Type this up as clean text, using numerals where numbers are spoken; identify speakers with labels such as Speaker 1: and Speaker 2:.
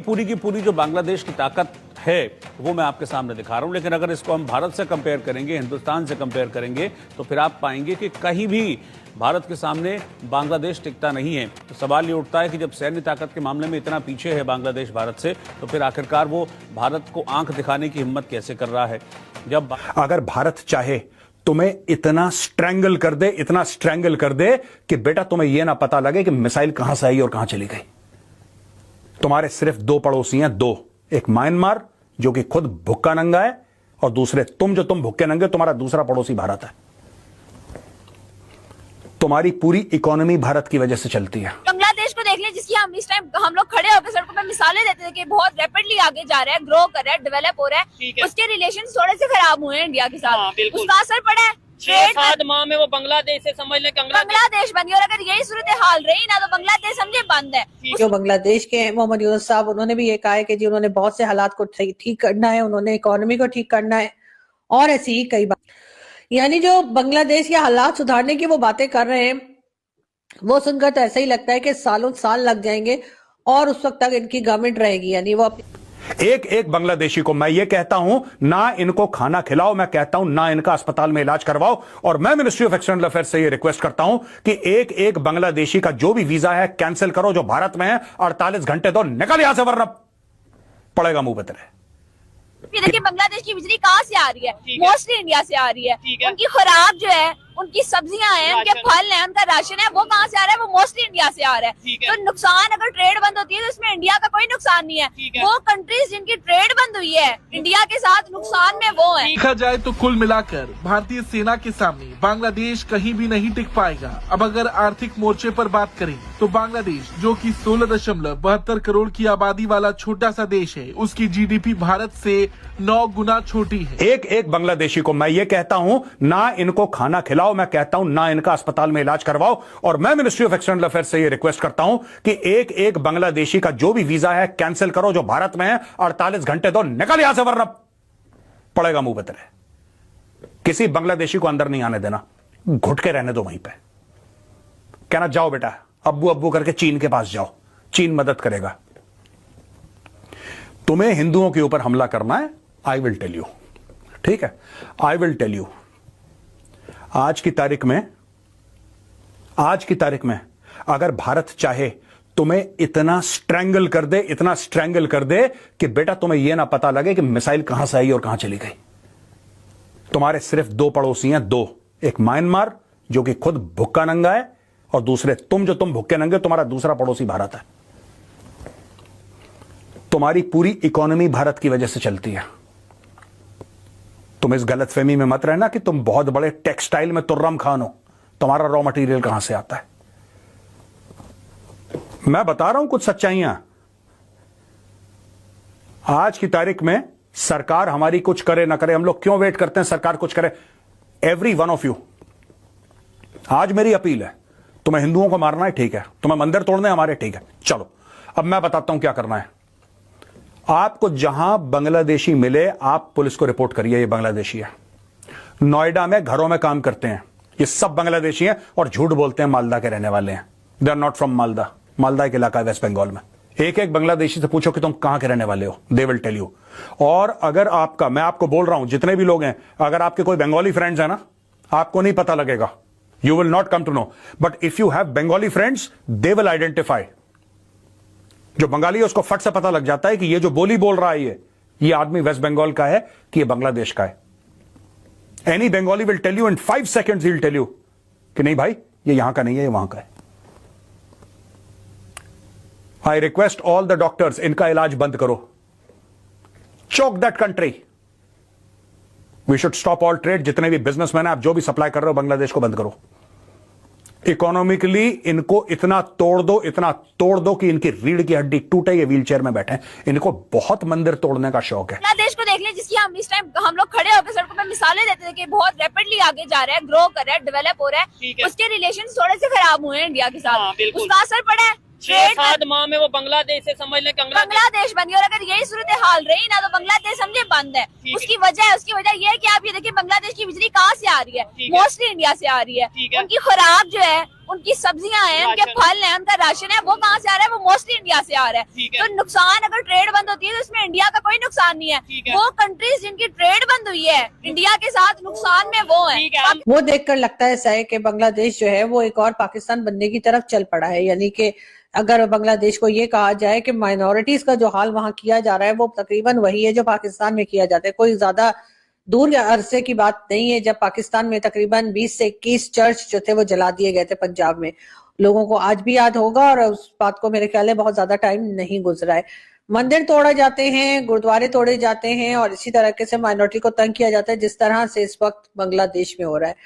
Speaker 1: पूरी की पूरी जो बांग्लादेश की ताकत है वो मैं आपके सामने दिखा रहा हूं, लेकिन अगर इसको हम भारत से कंपेयर करेंगे, हिंदुस्तान से कंपेयर करेंगे, तो फिर आप पाएंगे कि कहीं भी भारत के सामने बांग्लादेश टिकता नहीं है। तो सवाल ये उठता है कि जब सैन्य ताकत के मामले में इतना पीछे है बांग्लादेश भारत से, तो फिर आखिरकार वो भारत को आंख दिखाने की हिम्मत कैसे कर रहा है? जब
Speaker 2: अगर भारत चाहे तुम्हें इतना स्ट्रैंगल कर दे, इतना स्ट्रैंगल कर दे कि बेटा तुम्हें यह ना पता लगे कि मिसाइल कहां से आई और कहां चली गई। तुम्हारे सिर्फ दो पड़ोसी हैं, दो, एक म्यांमार जो कि खुद भुक्का नंगा है, और दूसरे तुम भुक्के नंगे, तुम्हारा दूसरा पड़ोसी भारत है। तुम्हारी पूरी इकोनॉमी भारत की वजह से चलती है।
Speaker 3: बांग्लादेश को देख लें, जिसकी हम इस टाइम हम लोग खड़े होकर सड़कों पे मिसालें देते थे कि बहुत रैपिडली आगे जा रहा है, ग्रो कर रहा है, डेवलप हो रहा है, उसके रिलेशन थोड़े से खराब हुए हैं इंडिया के साथ, उसका असर पड़ा है।
Speaker 4: 6-7 माह में वो बांग्लादेश से समझ लें
Speaker 3: बांग्लादेश बन गया, और अगर यही सूरत हाल रही ना तो बांग्लादेश समझे बंद है।
Speaker 5: जो बांग्लादेश के मोहम्मद यूनुस साहब, उन्होंने भी ये कहा है कि जी उन्होंने बहुत से हालात को ठीक करना है, उन्होंने इकोनॉमी को ठीक करना है, और ऐसी ही कई बात, यानी जो बांग्लादेश के हालात सुधारने की वो बातें कर रहे हैं, वो सुनकर तो ऐसा ही लगता है कि सालों साल लग जाएंगे और उस वक्त तक इनकी गवर्नमेंट रहेगी। यानी वो
Speaker 2: एक एक बांग्लादेशी को मैं ये कहता हूं, ना इनको खाना खिलाओ, मैं कहता हूं ना इनका अस्पताल में इलाज करवाओ, और मैं मिनिस्ट्री ऑफ एक्सटर्नल अफेयर्स से ये रिक्वेस्ट करता हूं कि एक एक बांग्लादेशी का जो भी वीजा है कैंसिल करो, जो भारत में है 48 घंटे दो, निकल यहां से, वरना पड़ेगा मुंह पे तेरे।
Speaker 3: देखिए बांग्लादेश की बिजली कहाँ से आ रही है? मोस्टली इंडिया से आ रही है। उनकी खुराक जो है, उनकी सब्जियां हैं, उनके फल हैं, उनका राशन है, वो कहाँ से आ रहा है? वो मोस्टली इंडिया से आ रहा है। तो नुकसान, अगर ट्रेड बंद होती है तो इसमें इंडिया का कोई नुकसान नहीं है। वो कंट्रीज जिनकी ट्रेड बंद हुई है इंडिया के साथ, नुकसान में वो है।
Speaker 6: देखा जाए तो कुल मिलाकर भारतीय सेना के सामने बांग्लादेश कहीं भी नहीं टिक पाएगा। अब अगर आर्थिक मोर्चे पर बात करें तो बांग्लादेश, जो कि 16.72 करोड़ की आबादी वाला छोटा सा देश है, उसकी जीडीपी भारत से 9 गुना छोटी है।
Speaker 2: एक एक बांग्लादेशी को मैं ये कहता हूं, ना इनको खाना खिलाओ, मैं कहता हूं ना इनका अस्पताल में इलाज करवाओ, और मैं मिनिस्ट्री ऑफ एक्सटर्नल अफेयर्स से ये रिक्वेस्ट करता हूं कि एक एक बांग्लादेशी का जो भी वीजा है कैंसिल करो, जो भारत में है 48 घंटे दो, निकल यहां से, वरना पड़ेगा मुंह पे तेरे। किसी बांग्लादेशी को अंदर नहीं आने देना, घुट के रहने दो वहीं पे। कहना जाओ बेटा, अब्बू अब्बू करके चीन के पास जाओ, चीन मदद करेगा। तुम्हें हिंदुओं के ऊपर हमला करना है, आई विल टेल यू, ठीक है, आई विल टेल यू। आज की तारीख में अगर भारत चाहे तुम्हें इतना स्ट्रैंगल कर दे, इतना स्ट्रैंगल कर दे कि बेटा तुम्हें यह ना पता लगे कि मिसाइल कहां से आई और कहां चली गई। तुम्हारे सिर्फ दो पड़ोसी हैं, दो, एक म्यांमार जो कि खुद भुक्का नंगा है, और दूसरे तुम भुक्के नंगे, तुम्हारा दूसरा पड़ोसी भारत है। तुम्हारी पूरी इकोनॉमी भारत की वजह से चलती है। तुम इस गलतफहमी में मत रहना कि तुम बहुत बड़े टेक्सटाइल में तुर्रम खान हो। तुम्हारा रॉ मटेरियल कहां से आता है? मैं बता रहा हूं कुछ सच्चाइयां। आज की तारीख में सरकार हमारी कुछ करे ना करे, हम लोग क्यों वेट करते हैं सरकार कुछ करे? एवरी वन ऑफ यू, आज मेरी अपील है, तुम्हें हिंदुओं को मारना है, ठीक है, तुम्हें मंदिर तोड़ने हमारे, ठीक है, चलो अब मैं बताता हूं क्या करना है। आपको जहां बांग्लादेशी मिले, आप पुलिस को रिपोर्ट करिए ये बांग्लादेशी है। नोएडा में घरों में काम करते हैं, ये सब बांग्लादेशी हैं और झूठ बोलते हैं मालदा के रहने वाले हैं। They are not from Malda. Malda एक इलाका है वेस्ट बंगाल में। एक एक बांग्लादेशी से पूछो कि तुम कहां के रहने वाले हो, दे विल टेल यू। और अगर आपका, मैं आपको बोल रहा हूं, जितने भी लोग हैं, अगर आपके कोई बंगाली फ्रेंड्स हैं ना, आपको नहीं पता लगेगा, you will not come to know, but if you have Bengali friends, they will identify. जो बंगाली है उसको फट से पता लग जाता है कि ये जो बोली बोल रहा है ये आदमी वेस्ट बंगाल का है कि ये बांग्लादेश का है। Any Bengali will tell you in 5 seconds, he will tell you कि नहीं भाई ये यहां का नहीं है, ये वहां का है। I request all the doctors, इनका इलाज बंद करो। Choke that country. We should stop all trade. जितने भी बिजनेसमैन हैं, आप जो भी सप्लाई कर रहे हो बांग्लादेश को बंद करो। इकोनॉमिकली इनको इतना तोड़ दो, इतना तोड़ दो कि इनकी रीढ़ की हड्डी टूटे, ये व्हीलचेयर में बैठे हैं। इनको बहुत मंदिर तोड़ने का शौक है।
Speaker 3: बांग्लादेश को देख लें, जिसकी हम इस टाइम हम लोग खड़े होकर सड़कों पे मिसालें देते थे कि बहुत रैपिडली आगे जा रहा है, ग्रो कर रहा है, डेवलप हो रहा है, उसके रिलेशन थोड़े से खराब हुए हैं इंडिया के साथ, उसका असर पड़ा है।
Speaker 4: 6-7 माह में वो बांग्लादेश से समझ लें
Speaker 3: बांग्लादेश बन गई। और अगर यही सूरत हाल रही ना तो बांग्लादेश समझे बंद है। उसकी वजह ये है कि आप ये देखिए बांग्लादेश की बिजली कहाँ से आ रही है, मोस्टली इंडिया से आ रही है। उनकी खुराक जो है, उनकी सब्जियां हैं, उनके फल हैं, उनका राशन है, वो कहाँ से आ रहा है, वो मोस्टली इंडिया से आ रहा है। तो नुकसान अगर ट्रेड बंद होती है तो इसमें इंडिया का कोई नुकसान नहीं है। वो कंट्रीज जिनकी ट्रेड बंद हुई है इंडिया के साथ, नुकसान में वो है।
Speaker 5: वो देखकर लगता है ऐसा है कि बांग्लादेश जो है वो एक और पाकिस्तान बनने की तरफ चल पड़ा है। यानी कि अगर बांग्लादेश को ये कहा जाए कि माइनॉरिटीज का जो हाल वहां किया जा रहा है वो तकरीबन वही है जो पाकिस्तान में किया जाता है। कोई ज्यादा दूर अरसे की बात नहीं है जब पाकिस्तान में तकरीबन 20 से 21 चर्च जो थे वो जला दिए गए थे पंजाब में। लोगों को आज भी याद होगा और उस बात को मेरे ख्याल है बहुत ज्यादा टाइम नहीं गुजरा है। मंदिर तोड़े जाते हैं, गुरुद्वारे तोड़े जाते हैं और इसी तरह से माइनॉरिटी को तंग किया जाता है जिस तरह से इस वक्त बांग्लादेश में हो रहा है।